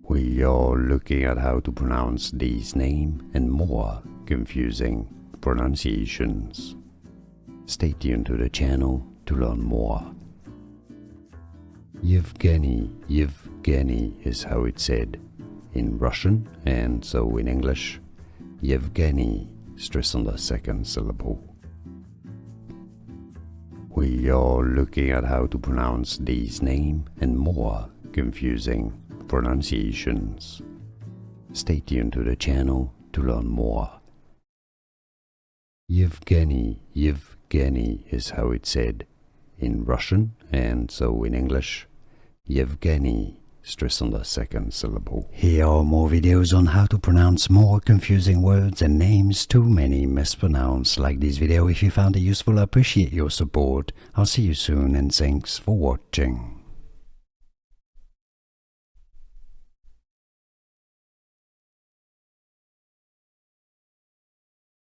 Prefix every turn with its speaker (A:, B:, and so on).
A: We are looking at how to pronounce these names and more confusing pronunciations. Stay tuned to the channel to learn more. Evgeny is how it's said in Russian and so in English. Evgeny, stress on the second syllable. We are looking at how to pronounce these names and more confusing pronunciations. Stay tuned to the channel to learn more. Evgeny is how it's said in Russian and so in English. Evgeny, stress on the second syllable. Here are more videos on how to pronounce more confusing words and names too many mispronounced. Like this video if you found it useful. I appreciate your support. I'll see you soon and thanks for watching.